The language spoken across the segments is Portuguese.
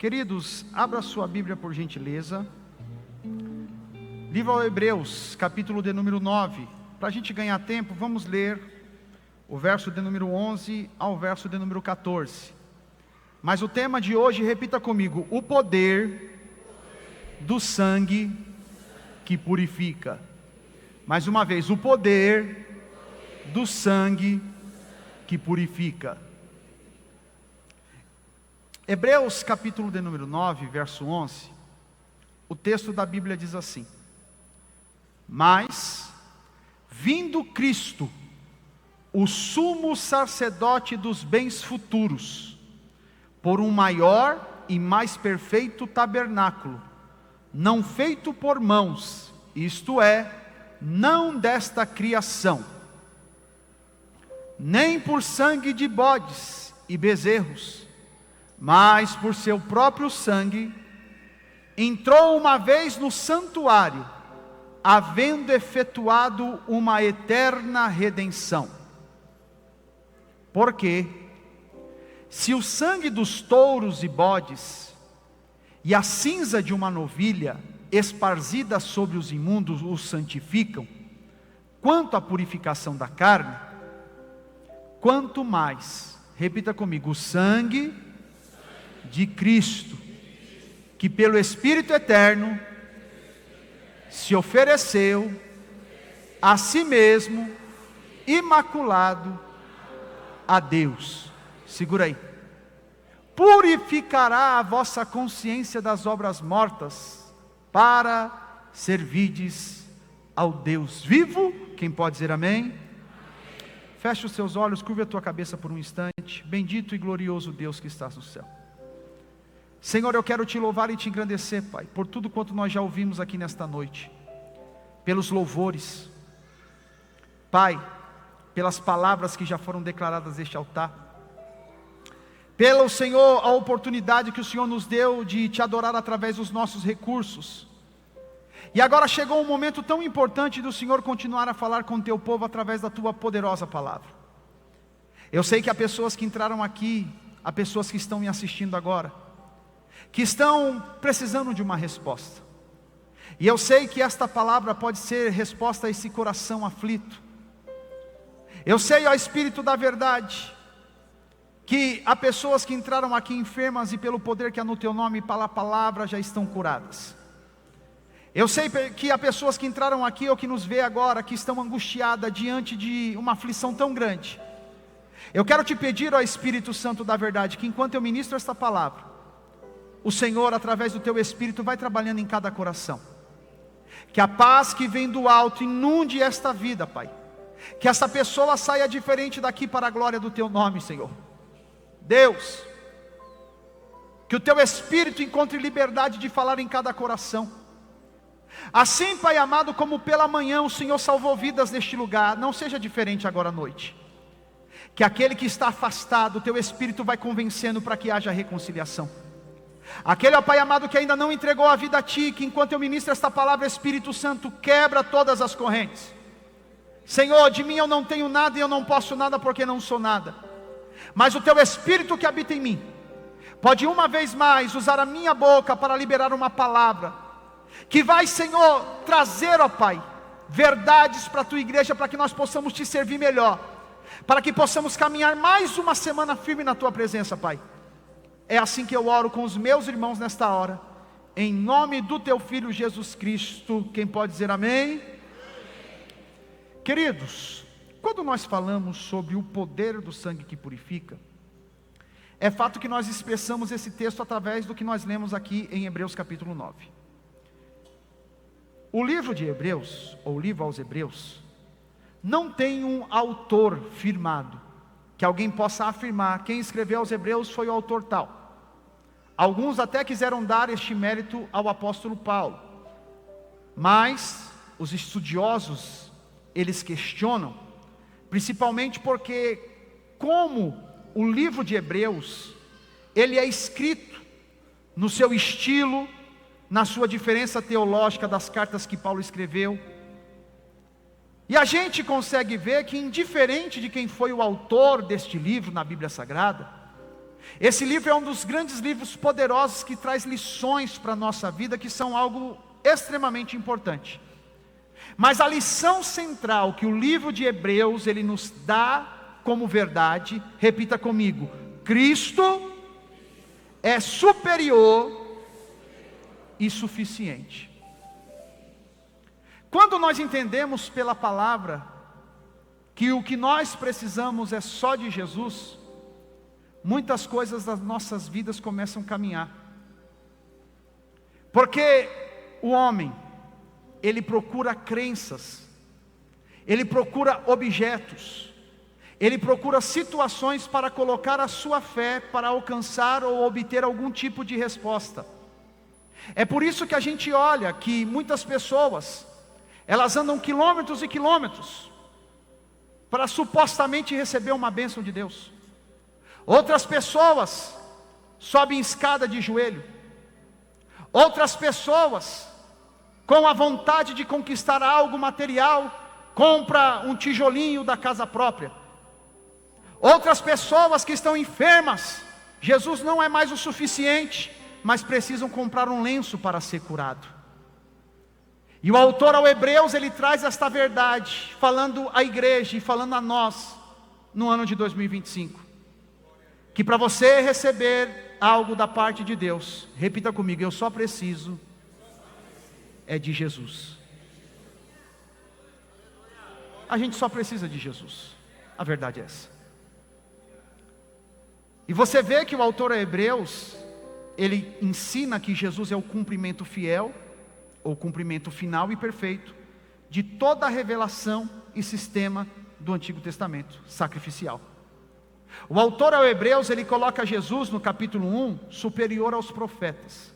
Queridos, abra sua Bíblia por gentileza. Livro aos Hebreus, capítulo de número 9. Para a gente ganhar tempo, vamos ler o verso de número 11 ao verso de número 14. Mas o tema de hoje, repita comigo: o poder do sangue que purifica. Mais uma vez, o poder do sangue que purifica. Hebreus capítulo de número 9, verso 11, o texto da Bíblia diz assim: mas, vindo Cristo, o sumo sacerdote dos bens futuros, por um maior e mais perfeito tabernáculo, não feito por mãos, isto é, não desta criação, nem por sangue de bodes e bezerros, mas por seu próprio sangue, entrou uma vez no santuário, havendo efetuado uma eterna redenção. Porque, se o sangue dos touros e bodes, e a cinza de uma novilha, esparzida sobre os imundos, os santificam, quanto à purificação da carne, quanto mais, repita comigo, o sangue de Cristo, que pelo Espírito eterno se ofereceu a si mesmo, imaculado a Deus. Segura aí. Purificará a vossa consciência das obras mortas, para servirdes ao Deus vivo. Quem pode dizer amém? Feche os seus olhos, curva a tua cabeça por um instante. Bendito e glorioso Deus que estás no céu. Senhor, eu quero te louvar e te engrandecer, Pai, por tudo quanto nós já ouvimos aqui nesta noite, pelos louvores, Pai, pelas palavras que já foram declaradas neste altar, pelo Senhor, a oportunidade que o Senhor nos deu de te adorar através dos nossos recursos. E agora chegou um momento tão importante do Senhor continuar a falar com o teu povo através da tua poderosa palavra. Eu sei que há pessoas que entraram aqui, há pessoas que estão me assistindo agora, que estão precisando de uma resposta. E eu sei que esta palavra pode ser resposta a esse coração aflito. Eu sei, ó Espírito da verdade, que há pessoas que entraram aqui enfermas e pelo poder que há no teu nome e pela palavra já estão curadas. Eu sei que há pessoas que entraram aqui ou que nos vê agora, que estão angustiadas diante de uma aflição tão grande. Eu quero te pedir, ó Espírito Santo da verdade, que enquanto eu ministro esta palavra, o Senhor, através do teu Espírito, vai trabalhando em cada coração. Que a paz que vem do alto inunde esta vida, Pai. Que essa pessoa saia diferente daqui para a glória do teu nome, Senhor. Deus, que o teu Espírito encontre liberdade de falar em cada coração. Assim, Pai amado, como pela manhã o Senhor salvou vidas neste lugar, não seja diferente agora à noite. Que aquele que está afastado, o teu Espírito vai convencendo para que haja reconciliação. Aquele, ó Pai amado, que ainda não entregou a vida a Ti, que enquanto eu ministro esta palavra, Espírito Santo, quebra todas as correntes. Senhor, de mim eu não tenho nada e eu não posso nada porque não sou nada. Mas o Teu Espírito que habita em mim, pode uma vez mais usar a minha boca para liberar uma palavra, que vai, Senhor, trazer, ó Pai, verdades para a Tua igreja, para que nós possamos Te servir melhor, para que possamos caminhar mais uma semana firme na Tua presença, Pai. É assim que eu oro com os meus irmãos nesta hora, em nome do Teu Filho Jesus Cristo. Quem pode dizer amém? Queridos, quando nós falamos sobre o poder do sangue que purifica, é fato que nós expressamos esse texto através do que nós lemos aqui em Hebreus capítulo 9. O livro de Hebreus, ou livro aos Hebreus, não tem um autor firmado, que alguém possa afirmar, quem escreveu aos Hebreus foi o autor tal. Alguns até quiseram dar este mérito ao apóstolo Paulo, mas os estudiosos, eles questionam, principalmente porque, como o livro de Hebreus, ele é escrito no seu estilo, na sua diferença teológica das cartas que Paulo escreveu, e a gente consegue ver que, indiferente de quem foi o autor deste livro na Bíblia Sagrada, Esse livro é um dos grandes livros poderosos que traz lições para a nossa vida, que são algo extremamente importante. Mas a lição central que o livro de Hebreus, ele nos dá como verdade, repita comigo: Cristo é superior e suficiente. Quando nós entendemos pela palavra que o que nós precisamos é só de Jesus, muitas coisas das nossas vidas começam a caminhar. Porque o homem, ele procura crenças, ele procura objetos, ele procura situações para colocar a sua fé, para alcançar ou obter algum tipo de resposta. É por isso que a gente olha que muitas pessoas, elas andam quilômetros e quilômetros para supostamente receber uma bênção de Deus. Outras pessoas sobem escada de joelho. Outras pessoas, com a vontade de conquistar algo material, compra um tijolinho da casa própria. Outras pessoas que estão enfermas, Jesus não é mais o suficiente, mas precisam comprar um lenço para ser curado. E o autor aos Hebreus, ele traz esta verdade, falando à igreja e falando a nós, no ano de 2025. Que para você receber algo da parte de Deus, repita comigo: eu só preciso é de Jesus. A gente só precisa de Jesus. A verdade é essa. E você vê que o autor aos Hebreus, ele ensina que Jesus é o cumprimento fiel, ou cumprimento final e perfeito, de toda a revelação e sistema do Antigo Testamento, sacrificial. O autor aos Hebreus, ele coloca Jesus no capítulo 1, superior aos profetas.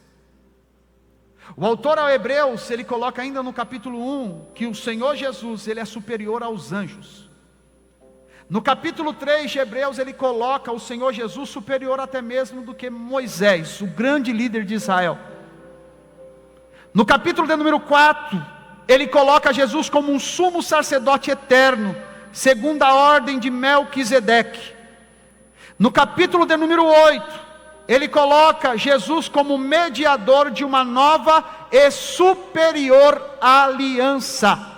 O autor aos Hebreus, ele coloca ainda no capítulo 1, que o Senhor Jesus, ele é superior aos anjos. No capítulo 3 de Hebreus, ele coloca o Senhor Jesus superior até mesmo do que Moisés, o grande líder de Israel. No capítulo de número 4, ele coloca Jesus como um sumo sacerdote eterno, segundo a ordem de Melquisedeque. No capítulo de número 8, ele coloca Jesus como mediador de uma nova e superior aliança.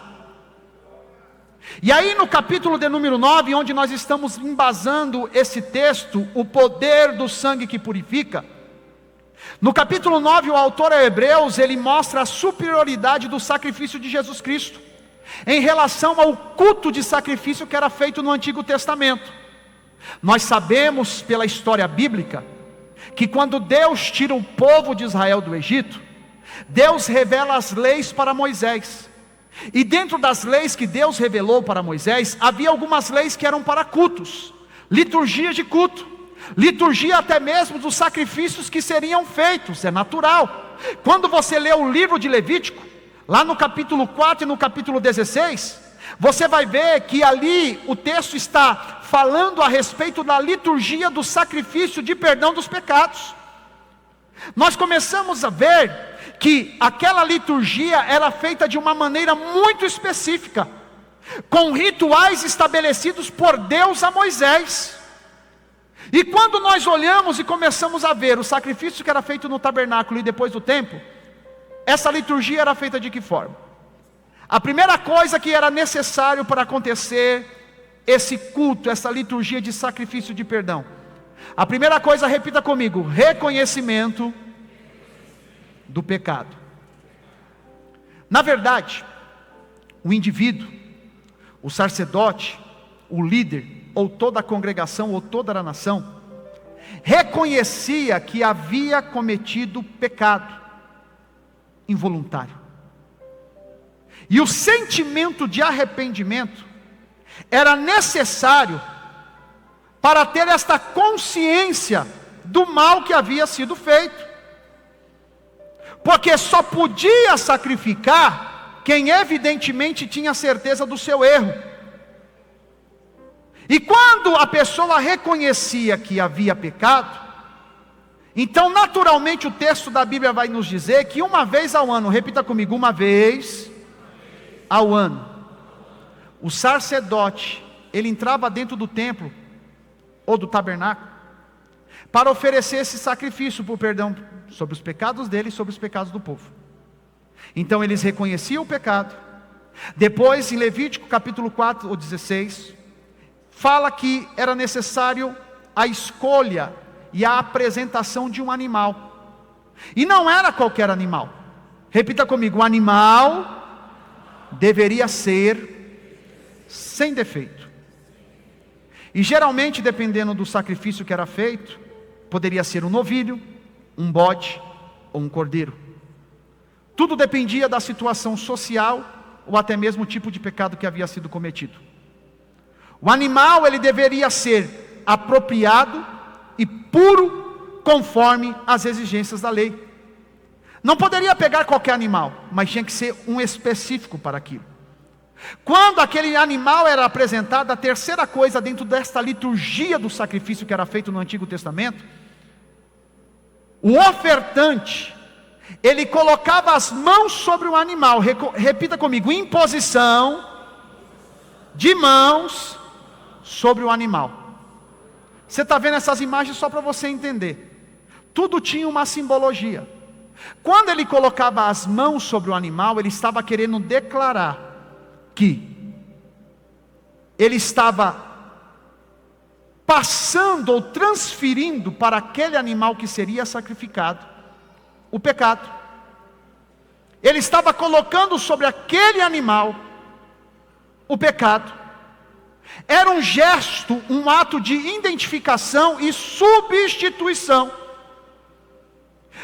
E aí no capítulo de número 9, onde nós estamos embasando esse texto, o poder do sangue que purifica, no capítulo 9, o autor aos Hebreus, ele mostra a superioridade do sacrifício de Jesus Cristo, em relação ao culto de sacrifício que era feito no Antigo Testamento. Nós sabemos pela história bíblica, que quando Deus tira o povo de Israel do Egito, Deus revela as leis para Moisés. E dentro das leis que Deus revelou para Moisés, havia algumas leis que eram para cultos, liturgia de culto, liturgia até mesmo dos sacrifícios que seriam feitos, é natural. Quando você lê o livro de Levítico, lá no capítulo 4 e no capítulo 16, você vai ver que ali o texto está falando a respeito da liturgia do sacrifício de perdão dos pecados. Nós começamos a ver que aquela liturgia era feita de uma maneira muito específica, com rituais estabelecidos por Deus a Moisés. E quando nós olhamos e começamos a ver o sacrifício que era feito no tabernáculo e depois do templo, essa liturgia era feita de que forma? A primeira coisa que era necessário para acontecer esse culto, essa liturgia de sacrifício de perdão, a primeira coisa, repita comigo: reconhecimento do pecado. Na verdade, o indivíduo, o sacerdote, o líder, ou toda a congregação, ou toda a nação, reconhecia que havia cometido pecado involuntário. E o sentimento de arrependimento era necessário para ter esta consciência do mal que havia sido feito. Porque só podia sacrificar quem evidentemente tinha certeza do seu erro. E quando a pessoa reconhecia que havia pecado, então naturalmente o texto da Bíblia vai nos dizer que uma vez ao ano, repita comigo, uma vez ao ano, o sacerdote, ele entrava dentro do templo, ou do tabernáculo, para oferecer esse sacrifício por perdão sobre os pecados dele e sobre os pecados do povo. Então eles reconheciam o pecado. Depois, em Levítico capítulo 4 ou 16, fala que era necessário a escolha e a apresentação de um animal. E não era qualquer animal. Repita comigo: o animal deveria ser sem defeito. E geralmente, dependendo do sacrifício que era feito, poderia ser um novilho, um bode ou um cordeiro. Tudo dependia da situação social ou até mesmo o tipo de pecado que havia sido cometido. O animal, ele deveria ser apropriado e puro conforme as exigências da lei. Não poderia pegar qualquer animal, mas tinha que ser um específico para aquilo. Quando aquele animal era apresentado, a terceira coisa dentro desta liturgia do sacrifício que era feito no Antigo Testamento, o ofertante, ele colocava as mãos sobre o animal. Repita comigo: imposição de mãos sobre o animal. Você está vendo essas imagens só para você entender. Tudo tinha uma simbologia. Quando ele colocava as mãos sobre o animal, ele estava querendo declarar que ele estava passando ou transferindo para aquele animal que seria sacrificado o pecado. Ele estava colocando sobre aquele animal o pecado. Era um gesto, um ato de identificação e substituição.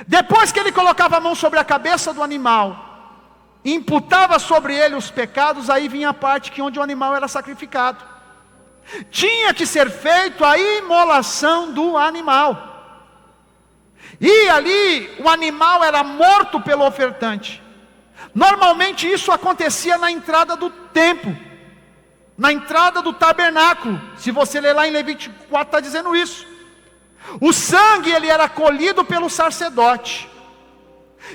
Depois que ele colocava a mão sobre a cabeça do animal, imputava sobre ele os pecados, aí vinha a parte onde o animal era sacrificado. Tinha que ser feita a imolação do animal. E ali o animal era morto pelo ofertante. Normalmente isso acontecia na entrada do templo, na entrada do tabernáculo. Se você ler lá em Levítico 4, está dizendo isso. O sangue, ele era colhido pelo sacerdote.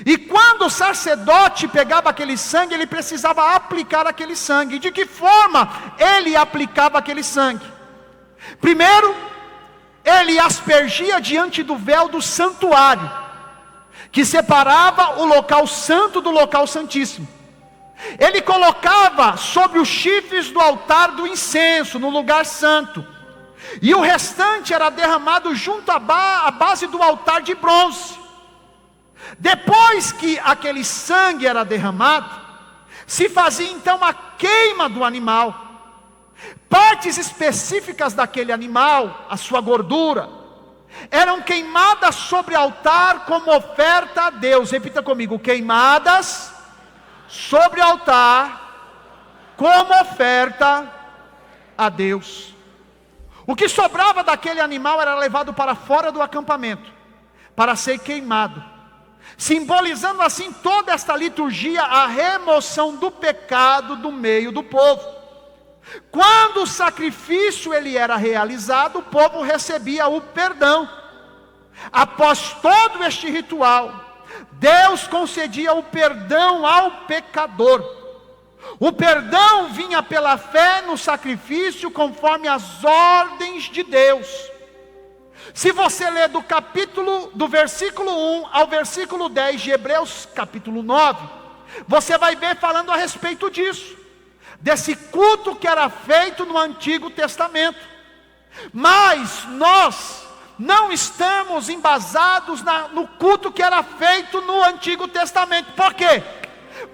E quando o sacerdote pegava aquele sangue, ele precisava aplicar aquele sangue. De que forma ele aplicava aquele sangue? Primeiro, ele aspergia diante do véu do santuário, que separava o local santo do local santíssimo. Ele colocava sobre os chifres do altar do incenso, no lugar santo. E o restante era derramado junto à base do altar de bronze. Depois que aquele sangue era derramado, se fazia então a queima do animal. Partes específicas daquele animal, a sua gordura, eram queimadas sobre o altar como oferta a Deus. Repita comigo: queimadas sobre o altar como oferta a Deus. O que sobrava daquele animal era levado para fora do acampamento, para ser queimado, simbolizando assim toda esta liturgia, a remoção do pecado do meio do povo. Quando o sacrifício ele era realizado, o povo recebia o perdão. Após todo este ritual, Deus concedia o perdão ao pecador. O perdão vinha pela fé no sacrifício, conforme as ordens de Deus. Se você ler do versículo 1 ao versículo 10 de Hebreus capítulo 9, você vai ver falando a respeito disso, desse culto que era feito no Antigo Testamento. Mas nós não estamos embasados no culto que era feito no Antigo Testamento. Por quê?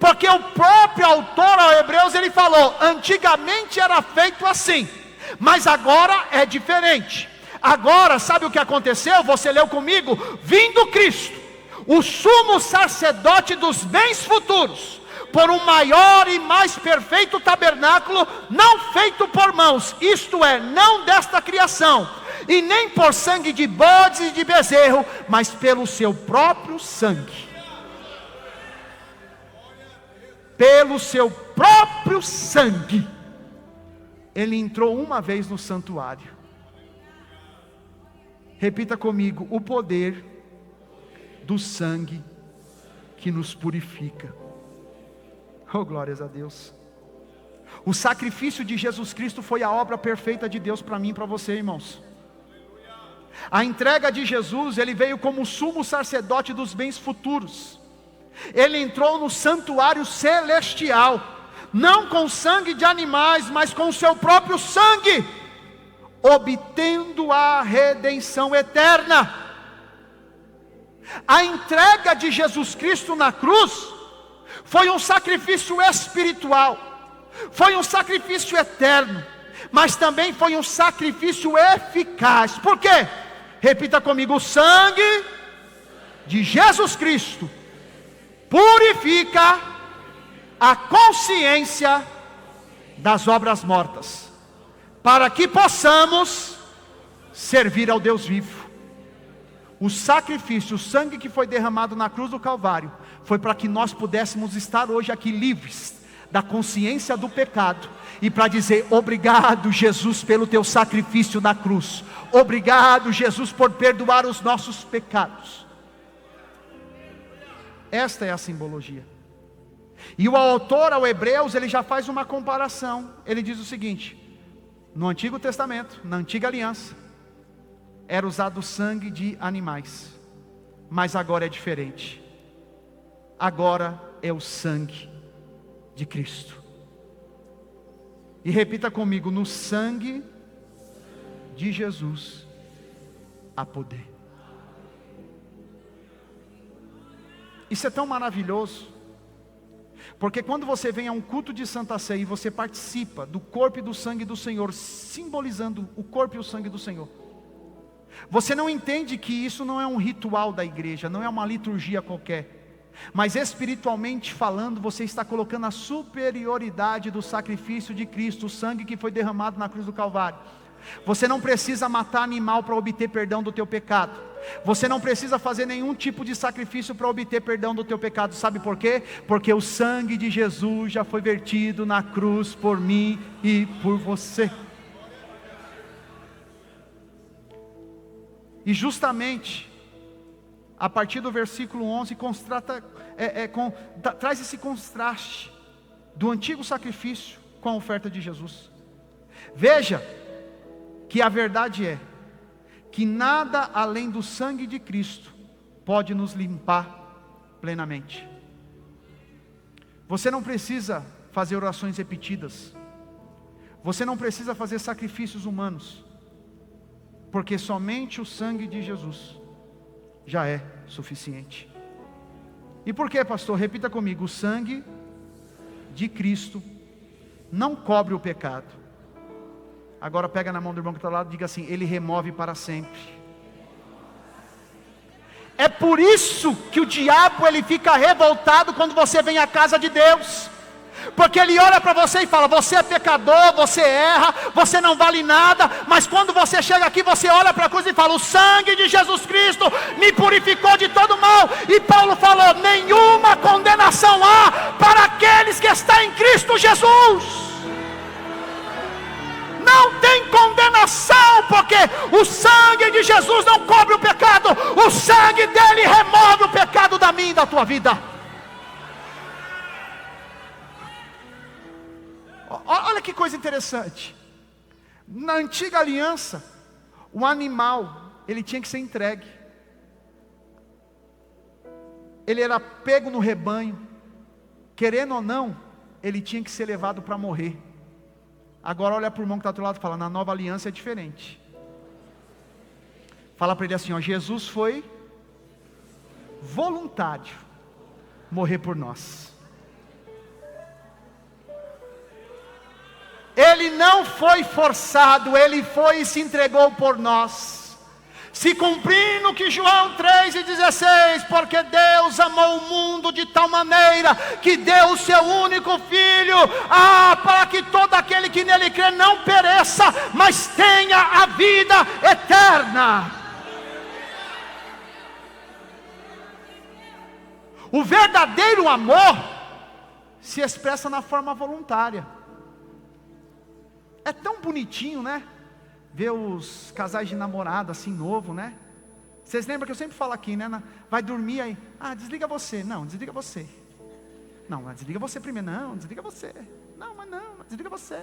Porque o próprio autor aos Hebreus, ele falou: antigamente era feito assim, mas agora é diferente. Agora, sabe o que aconteceu? Você leu comigo? Vindo Cristo, o sumo sacerdote dos bens futuros, por um maior e mais perfeito tabernáculo, não feito por mãos, isto é, não desta criação, e nem por sangue de bodes e de bezerro, mas pelo seu próprio sangue. Pelo seu próprio sangue, ele entrou uma vez no santuário. Repita comigo: o poder do sangue que nos purifica. Oh, glórias a Deus. O sacrifício de Jesus Cristo foi a obra perfeita de Deus para mim e para você, irmãos. A entrega de Jesus, ele veio como sumo sacerdote dos bens futuros. Ele entrou no santuário celestial, não com sangue de animais, mas com o seu próprio sangue, obtendo a redenção eterna. A entrega de Jesus Cristo na cruz foi um sacrifício espiritual, foi um sacrifício eterno, mas também foi um sacrifício eficaz. Por quê? Repita comigo: o sangue de Jesus Cristo purifica a consciência das obras mortas, para que possamos servir ao Deus vivo. O sacrifício, o sangue que foi derramado na cruz do Calvário, foi para que nós pudéssemos estar hoje aqui livres da consciência do pecado, e para dizer: obrigado, Jesus, pelo teu sacrifício na cruz. Obrigado, Jesus, por perdoar os nossos pecados. Esta é a simbologia. E o autor ao Hebreus, ele já faz uma comparação. Ele diz o seguinte: no Antigo Testamento, na Antiga Aliança, era usado sangue de animais, mas agora é diferente. Agora é o sangue de Cristo. E repita comigo: no sangue de Jesus há poder. Isso é tão maravilhoso, porque quando você vem a um culto de Santa Ceia e você participa do corpo e do sangue do Senhor, simbolizando o corpo e o sangue do Senhor, você não entende que isso não é um ritual da igreja, não é uma liturgia qualquer, mas espiritualmente falando, você está colocando a superioridade do sacrifício de Cristo, o sangue que foi derramado na cruz do Calvário. Você não precisa matar animal para obter perdão do teu pecado. Você não precisa fazer nenhum tipo de sacrifício para obter perdão do teu pecado. Sabe por quê? Porque o sangue de Jesus já foi vertido na cruz por mim e por você. E justamente a partir do versículo 11 traz esse contraste do antigo sacrifício com a oferta de Jesus. Veja que a verdade é que nada além do sangue de Cristo pode nos limpar plenamente. Você não precisa fazer orações repetidas, você não precisa fazer sacrifícios humanos, porque somente o sangue de Jesus já é suficiente. E por que, pastor? Repita comigo: o sangue de Cristo não cobre o pecado. Agora pega na mão do irmão que está ao lado e diga assim: ele remove para sempre. É por isso que o diabo ele fica revoltado quando você vem à casa de Deus, porque ele olha para você e fala: você é pecador, você erra, você não vale nada. Mas quando você chega aqui, você olha para a cruz e fala: o sangue de Jesus Cristo me purificou de todo mal. E Paulo falou: nenhuma condenação há para aqueles que estão em Cristo Jesus. Não tem condenação, porque o sangue de Jesus não cobre o pecado, o sangue dele remove o pecado da minha e da tua vida. Olha que coisa interessante. Na antiga aliança, o animal, ele tinha que ser entregue. Ele era pego no rebanho, querendo ou não, ele tinha que ser levado para morrer. Agora olha para o irmão que está do outro lado e fala: na nova aliança é diferente. Fala para ele assim: ó, Jesus foi voluntário morrer por nós. Ele não foi forçado, ele foi e se entregou por nós. Se cumprindo que João 3,16, porque Deus amou o mundo de tal maneira que deu o seu único Filho, para que todo aquele que nele crê não pereça, mas tenha a vida eterna. O verdadeiro amor se expressa na forma voluntária. É tão bonitinho, né? Ver os casais de namorado assim, novo, né? Vocês lembram que eu sempre falo aqui, né? Vai dormir aí, desliga você. Não, desliga você. Não, mas desliga você primeiro. Não, desliga você. Não, mas desliga você.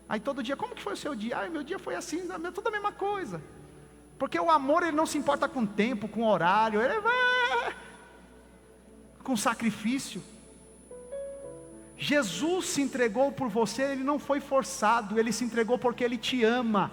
Aí todo dia: como que foi o seu dia? Meu dia foi assim, tudo a mesma coisa. Porque o amor, ele não se importa com tempo, com horário, ele vai com sacrifício. Jesus se entregou por você, ele não foi forçado, ele se entregou porque ele te ama.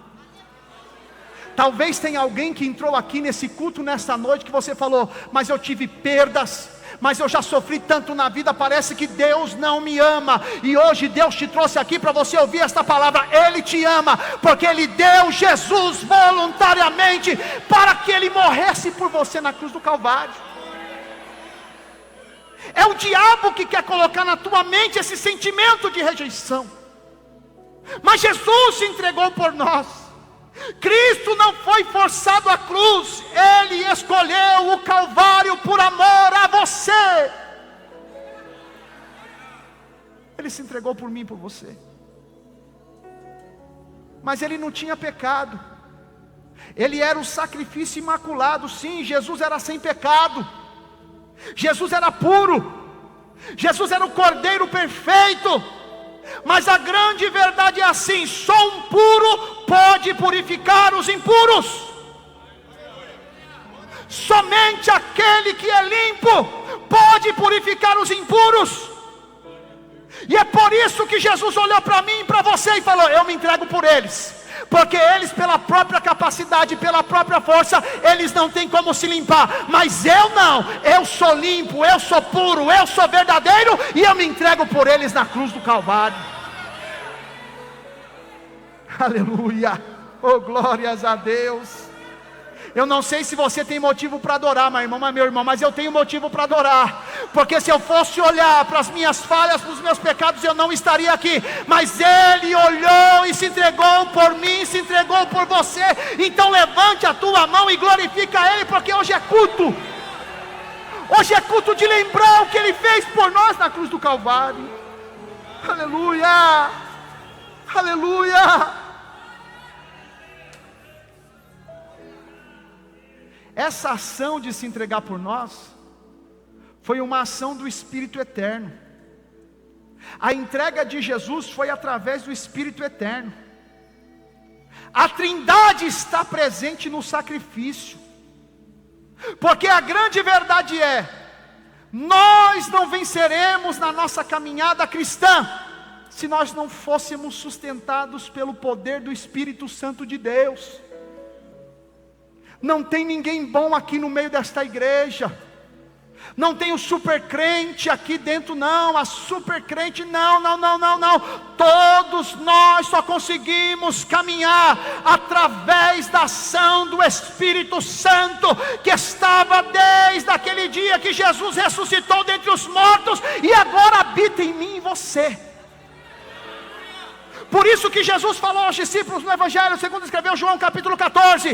Talvez tenha alguém que entrou aqui nesse culto nessa noite que você falou: mas eu tive perdas, mas eu já sofri tanto na vida, parece que Deus não me ama. E hoje Deus te trouxe aqui para você ouvir esta palavra: Ele te ama, porque Ele deu Jesus voluntariamente para que Ele morresse por você na cruz do Calvário. É o diabo que quer colocar na tua mente esse sentimento de rejeição, mas Jesus se entregou por nós. Cristo não foi forçado à cruz, Ele escolheu o Calvário por amor a você. Ele se entregou por mim e por você. Mas Ele não tinha pecado, Ele era o sacrifício imaculado. Sim, Jesus era sem pecado, Jesus era puro, Jesus era o Cordeiro perfeito. Mas a grande verdade é assim: só um puro pode purificar os impuros. Somente aquele que é limpo pode purificar os impuros. E é por isso que Jesus olhou para mim e para você e falou: eu me entrego por eles. Porque eles, pela própria capacidade, pela própria força, eles não têm como se limpar. Mas eu não, eu sou limpo, eu sou puro, eu sou verdadeiro, e eu me entrego por eles na cruz do Calvário. Aleluia, oh glórias a Deus. Eu não sei se você tem motivo para adorar, meu irmão, mas eu tenho motivo para adorar. Porque se eu fosse olhar para as minhas falhas, para os meus pecados, eu não estaria aqui. Mas Ele olhou e se entregou por mim, se entregou por você. Então levante a tua mão e glorifica Ele, porque hoje é culto. Hoje é culto de lembrar o que Ele fez por nós na cruz do Calvário. Aleluia, aleluia. Essa ação de se entregar por nós foi uma ação do Espírito Eterno. A entrega de Jesus foi através do Espírito Eterno. A Trindade está presente no sacrifício. Porque a grande verdade é: nós não venceremos na nossa caminhada cristã se nós não fôssemos sustentados pelo poder do Espírito Santo de Deus. Não tem ninguém bom aqui no meio desta igreja. Não tem o super crente aqui dentro, não. A super crente, não. Todos nós só conseguimos caminhar através da ação do Espírito Santo, que estava desde aquele dia que Jesus ressuscitou dentre os mortos e agora habita em mim e você. Por isso que Jesus falou aos discípulos no Evangelho, segundo escreveu João capítulo 14: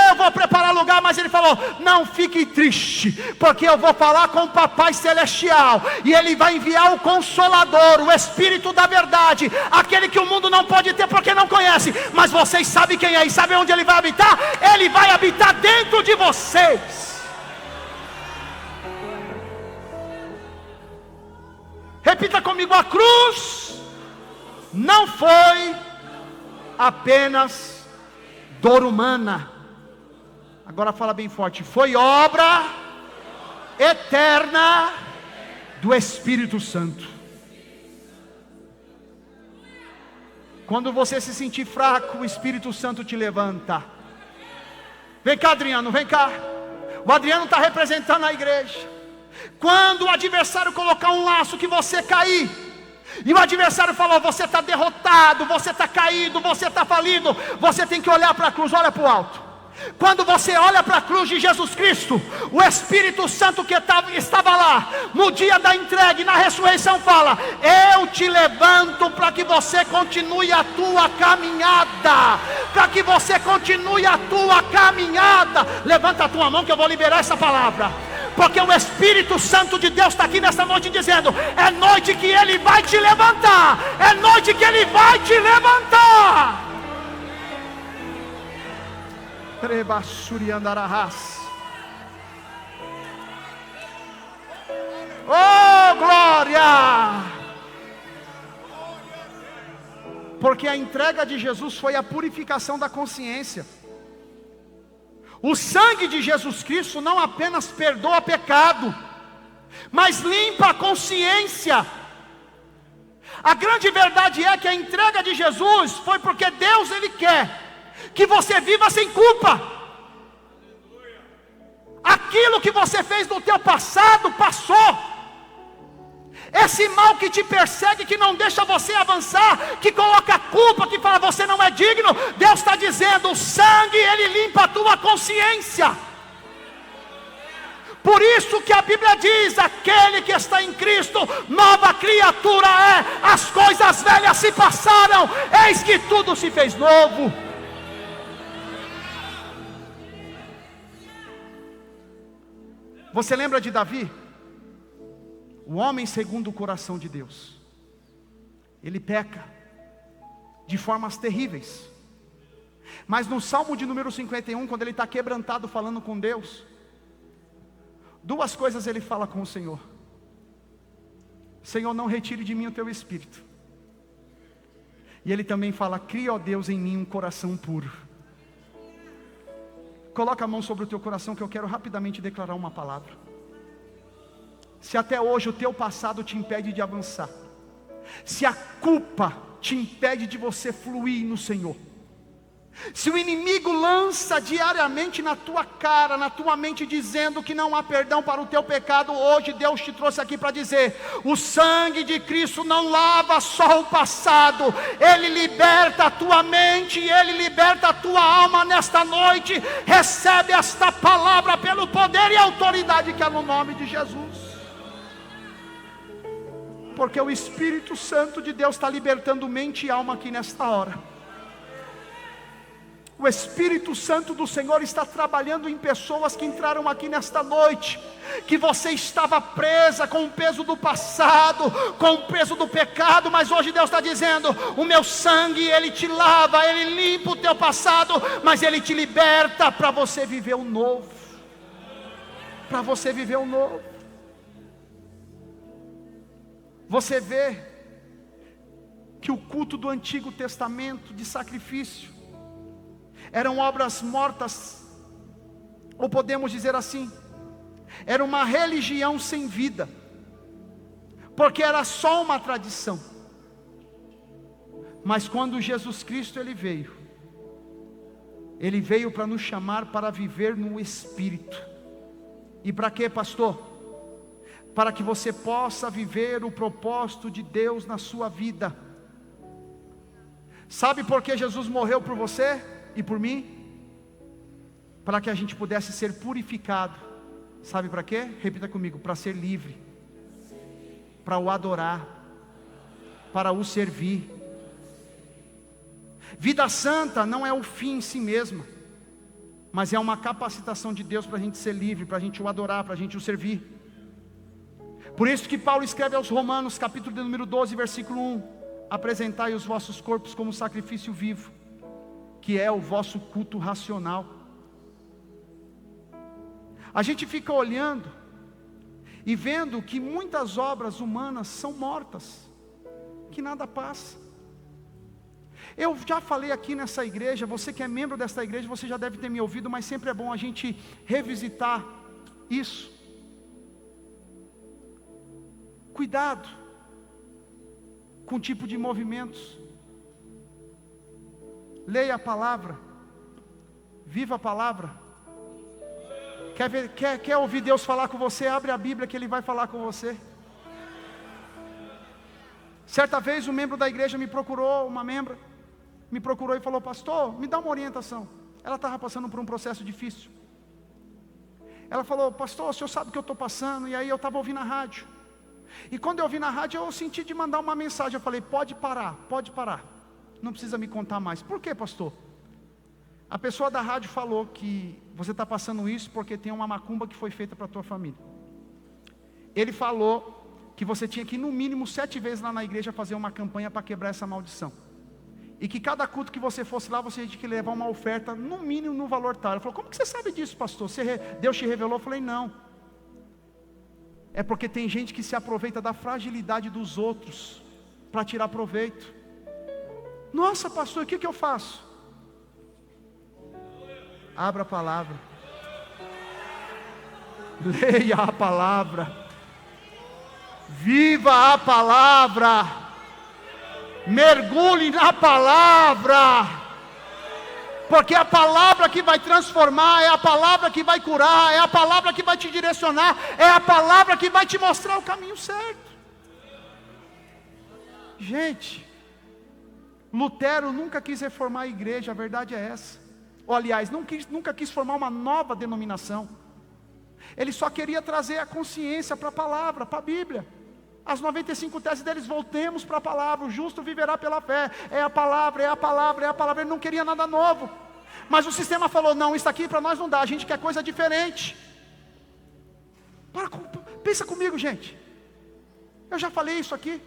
eu vou preparar lugar, mas Ele falou: não fique triste, porque eu vou falar com o Papai Celestial, e Ele vai enviar o Consolador, o Espírito da verdade, aquele que o mundo não pode ter porque não conhece, mas vocês sabem quem é, e sabem onde Ele vai habitar? Ele vai habitar dentro de vocês. Repita comigo: a cruz não foi apenas dor humana. Agora fala bem forte: foi obra eterna do Espírito Santo. Quando você se sentir fraco, o Espírito Santo te levanta. Vem cá, Adriano, vem cá. O Adriano está representando a igreja. Quando o adversário colocar um laço que você cair, e o adversário falou: você está derrotado, você está caído, você está falido, você tem que olhar para a cruz, olha para o alto. Quando você olha para a cruz de Jesus Cristo, o Espírito Santo que estava lá no dia da entrega e na ressurreição fala: eu te levanto para que você continue a tua caminhada, para que você continue a tua caminhada. Levanta a tua mão que eu vou liberar essa palavra, porque o Espírito Santo de Deus está aqui nessa noite dizendo: é noite que Ele vai te levantar, é noite que Ele vai te levantar. Oh glória! Porque a entrega de Jesus foi a purificação da consciência. O sangue de Jesus Cristo não apenas perdoa pecado, mas limpa a consciência. A grande verdade é que a entrega de Jesus foi porque Deus, Ele quer que você viva sem culpa. Aquilo que você fez no teu passado, passou. Esse mal que te persegue, que não deixa você avançar, que coloca a culpa, que fala você não é digno, Deus está dizendo, o sangue, Ele limpa a tua consciência. Por isso que a Bíblia diz, aquele que está em Cristo, nova criatura é, as coisas velhas se passaram, eis que tudo se fez novo. Você lembra de Davi? O homem segundo o coração de Deus. Ele peca de formas terríveis. Mas no Salmo de número 51, quando ele está quebrantado falando com Deus, duas coisas ele fala com o Senhor. Senhor, não retire de mim o teu espírito. E ele também fala, cria, ó Deus, em mim um coração puro. Coloca a mão sobre o teu coração, que eu quero rapidamente declarar uma palavra. Se até hoje o teu passado te impede de avançar, se a culpa te impede de você fluir no Senhor, se o inimigo lança diariamente na tua cara, na tua mente, dizendo que não há perdão para o teu pecado, hoje Deus te trouxe aqui para dizer, o sangue de Cristo não lava só o passado, Ele liberta a tua mente, Ele liberta a tua alma nesta noite. Recebe esta palavra pelo poder e autoridade que é no nome de Jesus. Porque o Espírito Santo de Deus está libertando mente e alma aqui nesta hora. O Espírito Santo do Senhor está trabalhando em pessoas que entraram aqui nesta noite, que você estava presa com o peso do passado, com o peso do pecado, mas hoje Deus está dizendo, o meu sangue, Ele te lava, Ele limpa o teu passado, mas Ele te liberta para você viver o novo, para você viver o novo. Você vê que o culto do Antigo Testamento de sacrifício eram obras mortas, ou podemos dizer assim, era uma religião sem vida, porque era só uma tradição. Mas quando Jesus Cristo Ele veio para nos chamar para viver no Espírito. E para quê, pastor? Para que você possa viver o propósito de Deus na sua vida. Sabe por que Jesus morreu por você e por mim? Para que a gente pudesse ser purificado. Sabe para quê? Repita comigo, para ser livre, para o adorar, para o servir. Vida santa não é o fim em si mesma, mas é uma capacitação de Deus para a gente ser livre, para a gente o adorar, para a gente o servir. Por isso que Paulo escreve aos Romanos, capítulo de número 12, versículo 1, apresentai os vossos corpos como sacrifício vivo, que é o vosso culto racional. A gente fica olhando e vendo que muitas obras humanas são mortas, que nada passa. Eu já falei aqui nessa igreja, você que é membro desta igreja, você já deve ter me ouvido, mas sempre é bom a gente revisitar isso. Cuidado com o tipo de movimentos. Leia a palavra, viva a palavra. Quer ouvir Deus falar com você? Abre a Bíblia que Ele vai falar com você. Certa vez um membro da igreja me procurou, uma membra me procurou e falou, pastor, me dá uma orientação. Ela estava passando por um processo difícil. Ela falou, pastor, o senhor sabe o que eu estou passando? E aí eu estava ouvindo a rádio. E quando eu ouvi na rádio, eu senti de mandar uma mensagem. Eu falei, pode parar, não precisa me contar mais. Por quê, pastor? A pessoa da rádio falou que você está passando isso porque tem uma macumba que foi feita para a tua família. Ele falou que você tinha que ir no mínimo 7 vezes lá na igreja fazer uma campanha para quebrar essa maldição. E que cada culto que você fosse lá, você tinha que levar uma oferta, no mínimo no valor tal. Ele falou, como que você sabe disso, pastor? Deus te revelou? Eu falei, não. É porque tem gente que se aproveita da fragilidade dos outros para tirar proveito. Nossa, pastor, o que eu faço? Abra a palavra. Leia a palavra. Viva a palavra. Mergulhe na palavra. Porque é a palavra que vai transformar, é a palavra que vai curar, é a palavra que vai te direcionar, é a palavra que vai te mostrar o caminho certo. Gente, Lutero nunca quis reformar a igreja, a verdade é essa. Ou aliás, nunca quis formar uma nova denominação. Ele só queria trazer a consciência para a palavra, para a Bíblia. As 95 teses deles, voltemos para a palavra, o justo viverá pela fé. É a palavra, é a palavra, é a palavra. Ele não queria nada novo. Mas o sistema falou, não, isso aqui para nós não dá, a gente quer coisa diferente. Pensa comigo, gente. Eu já falei isso aqui.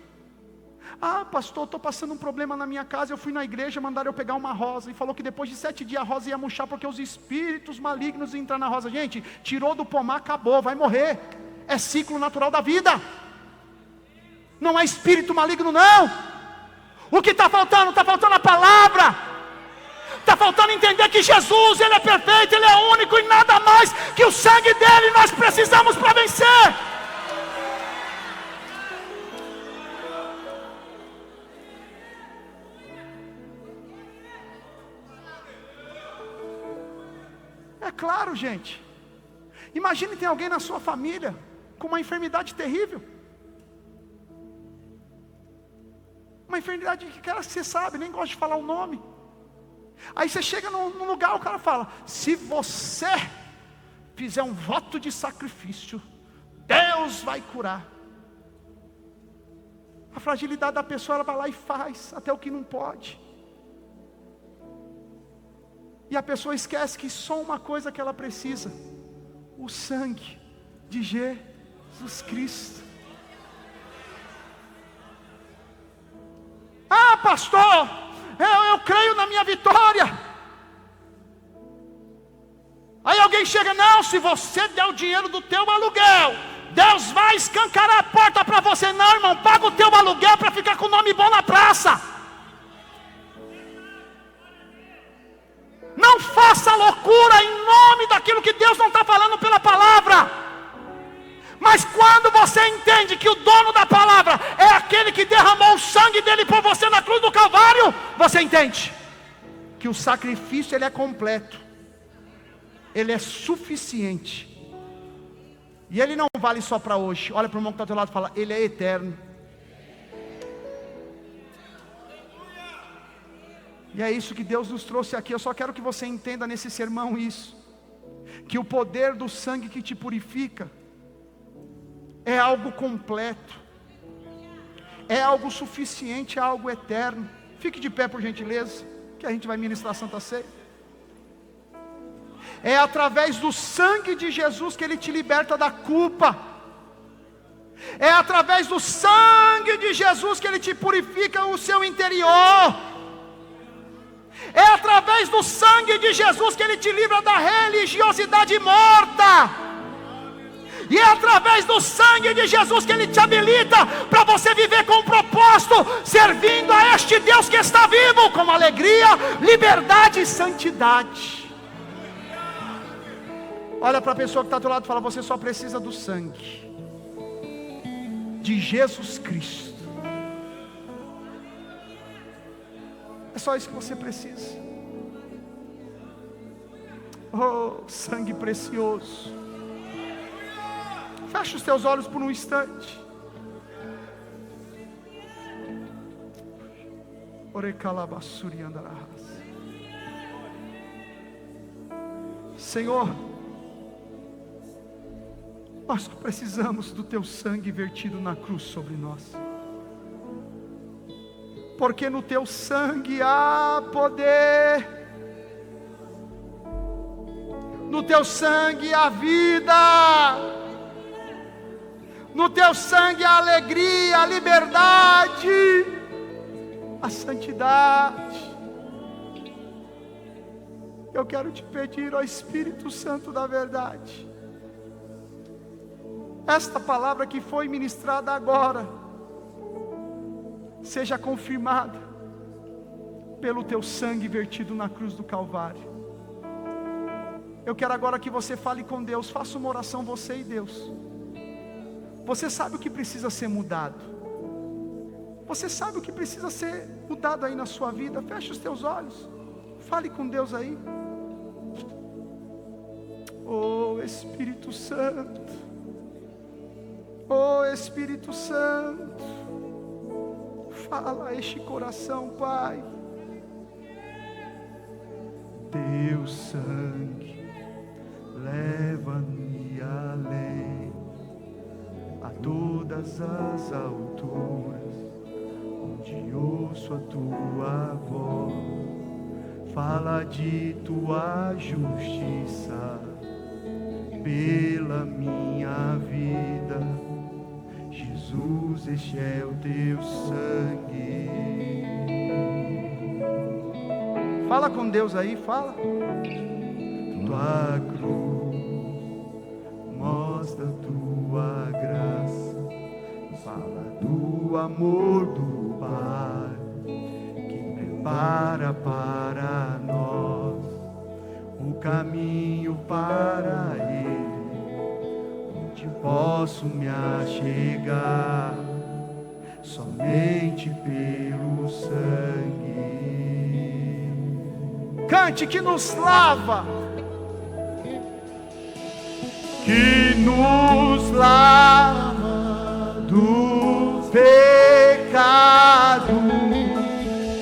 Ah, pastor, estou passando um problema na minha casa. Eu fui na igreja, mandaram eu pegar uma rosa. E falou que depois de 7 dias a rosa ia murchar, porque os espíritos malignos iam entrar na rosa. Gente, tirou do pomar, acabou, vai morrer. É ciclo natural da vida. Não é espírito maligno, não. O que está faltando? Está faltando a palavra. Está faltando entender que Jesus, Ele é perfeito, Ele é único e nada mais que o sangue dEle nós precisamos para vencer. É claro, gente. Imagine tem alguém na sua família com uma enfermidade terrível. Uma enfermidade que cara, você sabe, nem gosta de falar o nome. Aí você chega num lugar, o cara fala, se você fizer um voto de sacrifício, Deus vai curar. A fragilidade da pessoa, ela vai lá e faz, até o que não pode. E a pessoa esquece que só uma coisa que ela precisa, o sangue de Jesus Cristo. Ah, pastor, eu creio na minha vitória. Aí alguém chega, não, se você der o dinheiro do teu aluguel, Deus vai escancarar a porta para você. Não, irmão, paga o teu aluguel para ficar com o nome bom na praça. Não faça loucura em nome daquilo que Deus não está falando pela palavra. Mas quando você entende que o dono da palavra é aquele que derramou o sangue dele por você na cruz do Calvário, você entende que o sacrifício ele é completo, ele é suficiente, e ele não vale só para hoje. Olha para o irmão que está ao teu lado e fala, ele é eterno. E é isso que Deus nos trouxe aqui. Eu só quero que você entenda nesse sermão isso, que o poder do sangue que te purifica é algo completo, é algo suficiente, é algo eterno. Fique de pé por gentileza, que a gente vai ministrar a Santa Ceia. É através do sangue de Jesus que Ele te liberta da culpa. É através do sangue de Jesus que Ele te purifica o seu interior. É através do sangue de Jesus que Ele te livra da religiosidade morta. E é através do sangue de Jesus que Ele te habilita para você viver com um propósito, servindo a este Deus que está vivo, com alegria, liberdade e santidade. Olha para a pessoa que está do lado e fala, você só precisa do sangue de Jesus Cristo. É só isso que você precisa. Oh, sangue precioso. Feche os teus olhos por um instante. Senhor, nós precisamos do teu sangue vertido na cruz sobre nós. Porque no teu sangue há poder, no teu sangue há vida, no teu sangue há alegria, a liberdade, a santidade. Eu quero te pedir, ó Espírito Santo da verdade, esta palavra que foi ministrada agora, seja confirmada pelo teu sangue vertido na cruz do Calvário. Eu quero agora que você fale com Deus. Faça uma oração, você e Deus. Você sabe o que precisa ser mudado. Você sabe o que precisa ser mudado aí na sua vida. Feche os teus olhos. Fale com Deus aí. Oh Espírito Santo. Oh Espírito Santo. Fala a este coração, Pai. Teu sangue leva-me além, a todas as alturas, onde ouço a tua voz. Fala de tua justiça pela minha vida. Jesus, este é o teu sangue. Fala com Deus aí, fala. Tua cruz mostra tua graça. Fala do amor do Pai que prepara para nós o caminho para Ele, onde posso me achegar somente pelo sangue. Cante que nos lava, que nos lava do pecado,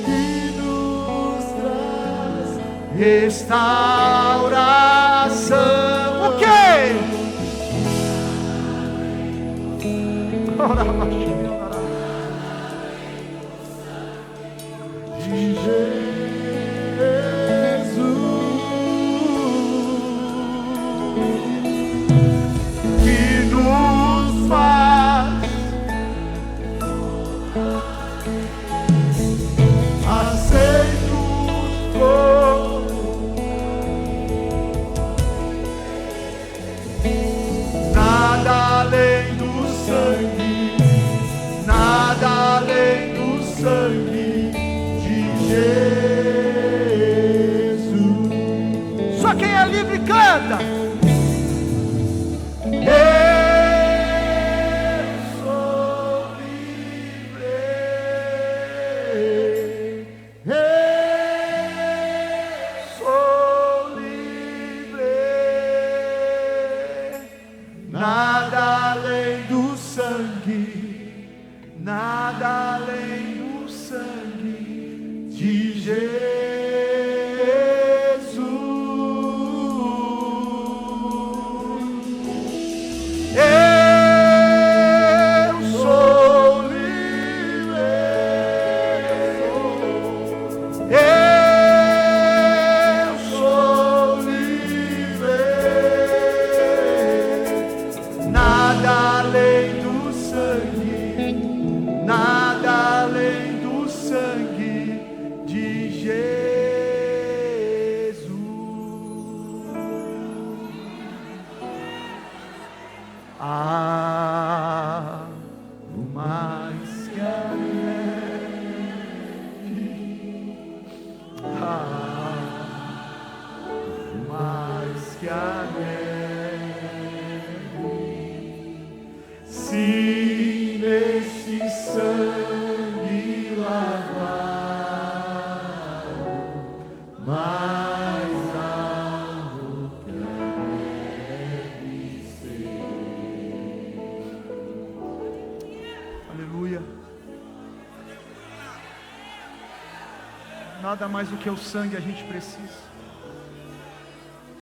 que nos traz restauração. O quê? Ora, de Jesus. Sangue de Jesus. Só quem é livre canta. Eu sou livre. Eu sou livre. Nada além do sangue. Nada além do sangue de Jesus. Eu sou livre. Eu sou livre. Nada além do sangue. Nada além do sangue de Jesus. Ah, o mais que a neve. Ah, o mais que a neve. Se neste sangue lavado, mais alto deve ser. Aleluia. Nada mais do que o sangue a gente precisa.